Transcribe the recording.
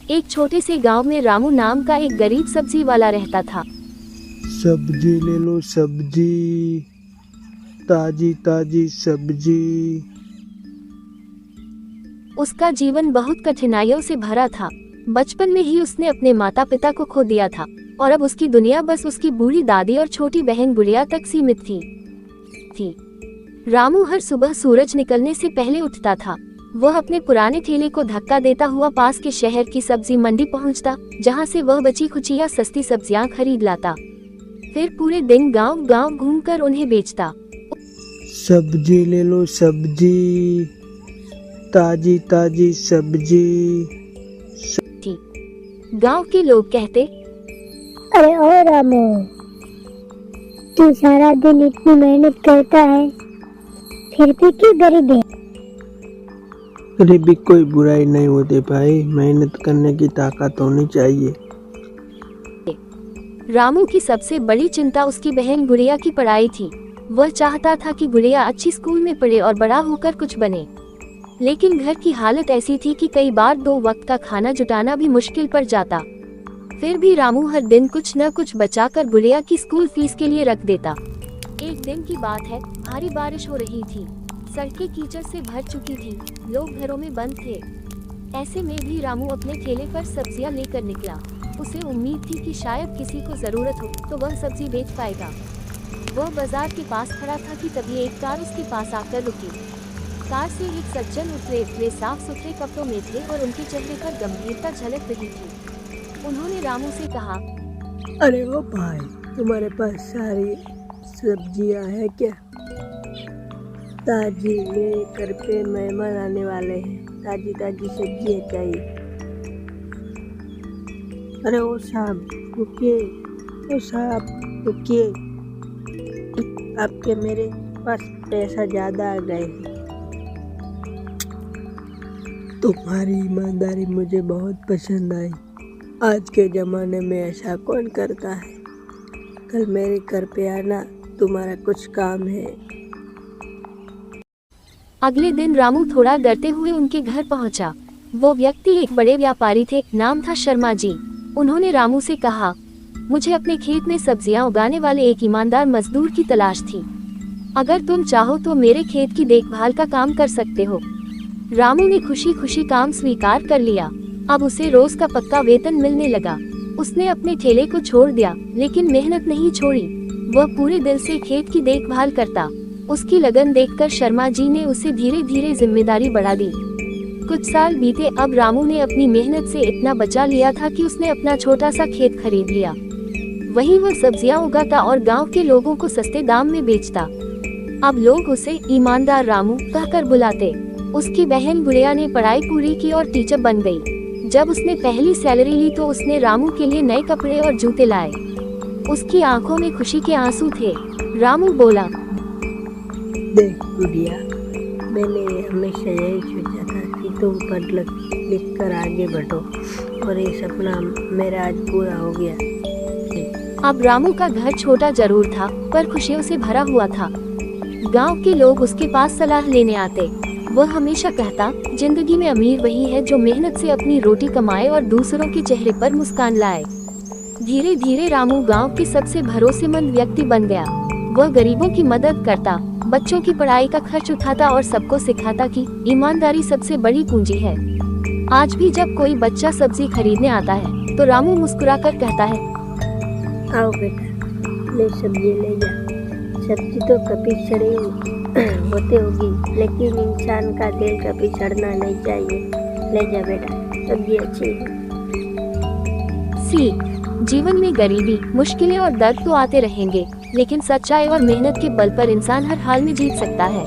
एक छोटे से गांव में रामू नाम का एक गरीब सब्जी वाला रहता था। सब्जी ले लो सब्जी, ताजी ताजी सब्जी। उसका जीवन बहुत कठिनाइयों से भरा था। बचपन में ही उसने अपने माता पिता को खो दिया था और अब उसकी दुनिया बस उसकी बूढ़ी दादी और छोटी बहन गुड़िया तक सीमित थी। रामू हर सुबह सूरज निकलने से पहले उठता था। वह अपने पुराने ठेले को धक्का देता हुआ पास के शहर की सब्जी मंडी पहुंचता, जहां से वह बची खुची या सस्ती सब्जियां खरीद लाता। फिर पूरे दिन गांव-गांव घूमकर उन्हें बेचता। सब्जी ले लो सब्जी, ताजी ताजी सब्जी। गांव के लोग कहते, अरे ओ रामू, तू सारा दिन इतनी मेहनत करता है, फिर भी क्यों गरीब है? गरीबी कोई बुराई नहीं होती भाई, मेहनत करने की ताकत होनी चाहिए। रामू की सबसे बड़ी चिंता उसकी बहन गुड़िया की पढ़ाई थी। वह चाहता था कि गुड़िया अच्छी स्कूल में पढ़े और बड़ा होकर कुछ बने, लेकिन घर की हालत ऐसी थी कि कई बार 2 वक्त का खाना जुटाना भी मुश्किल पड़ जाता। फिर भी रामू हर दिन कुछ न कुछ बचाकर गुड़िया की स्कूल फीस के लिए रख देता। एक दिन की बात है, भारी बारिश हो रही थी। सड़कें कीचड़ से भर चुकी थी, लोग घरों में बंद थे। ऐसे में भी रामू अपने ठेले पर सब्जियां लेकर निकला। उसे उम्मीद थी कि शायद किसी को जरूरत हो तो वह सब्जी बेच पाएगा। वह बाजार के पास खड़ा था कि तभी एक कार उसके पास आकर रुकी। कार से एक सज्जन उतरे। वे साफ सुथरे कपड़ों में थे और उनके चेहरे पर गंभीरता झलक रही थी। उन्होंने रामू से कहा, अरे ओ भाई, तुम्हारे पास सारी सब्जियां हैं क्या? ताजी, मेरे घर पे मेहमान आने वाले हैं, ताजी ताजी सब्जियां चाहिए। अरे ओ साहब रुकिए, ओ साहब रुकिए, आपके मेरे पास पैसा ज़्यादा आ गए हैं। तुम्हारी ईमानदारी मुझे बहुत पसंद आई। आज के ज़माने में ऐसा कौन करता है? कल मेरे घर पे आना, तुम्हारा कुछ काम है। अगले दिन रामू थोड़ा डरते हुए उनके घर पहुंचा। वो व्यक्ति एक बड़े व्यापारी थे, नाम था शर्मा जी। उन्होंने रामू से कहा, मुझे अपने खेत में सब्जियां उगाने वाले एक ईमानदार मजदूर की तलाश थी। अगर तुम चाहो तो मेरे खेत की देखभाल का काम कर सकते हो। रामू ने खुशी खुशी काम स्वीकार कर लिया। अब उसे रोज का पक्का वेतन मिलने लगा। उसने अपने ठेले को छोड़ दिया, लेकिन मेहनत नहीं छोड़ी। वह पूरे दिल से खेत की देखभाल करता। उसकी लगन देखकर शर्मा जी ने उसे धीरे धीरे जिम्मेदारी बढ़ा दी। कुछ साल बीते। अब रामू ने अपनी मेहनत से इतना बचा लिया था कि उसने अपना छोटा सा खेत खरीद लिया। वहीं वह सब्जियां उगाता और गांव के लोगों को सस्ते दाम में बेचता। अब लोग उसे ईमानदार रामू कहकर बुलाते। उसकी बहन गुड़िया ने पढ़ाई पूरी की और टीचर बन गई। जब उसने पहली सैलरी ली तो उसने रामू के लिए नए कपड़े और जूते लाए। उसकी आंखों में खुशी के आंसू थे। रामू बोला, देख गुड़िया, मैंने हमेशा यही सोचा था कि तुम पढ़ लिख कर आगे बढ़ो, और ये सपना मेरा आज पूरा हो गया। अब रामू का घर छोटा जरूर था, पर खुशियों से भरा हुआ था। गांव के लोग उसके पास सलाह लेने आते। वह हमेशा कहता, जिंदगी में अमीर वही है जो मेहनत से अपनी रोटी कमाए और दूसरों के चेहरे पर मुस्कान लाए। धीरे धीरे रामू गांव के सबसे भरोसेमंद व्यक्ति बन गया। वह गरीबों की मदद करता, बच्चों की पढ़ाई का खर्च उठाता और सबको सिखाता कि ईमानदारी सबसे बड़ी पूंजी है। आज भी जब कोई बच्चा सब्जी खरीदने आता है तो रामू मुस्कुराकर कहता है, आओ बेटा, ले सब्जी ले जा। सब्जी तो कभी सड़ी होती होगी, लेकिन इंसान का दिल कभी सड़ना नहीं चाहिए। ले जा बेटा, सब्जी अच्छी है। सीख, जीवन में गरीबी, मुश्किलें और दर्द तो आते रहेंगे, लेकिन सच्चाई और मेहनत के बल पर इंसान हर हाल में जीत सकता है।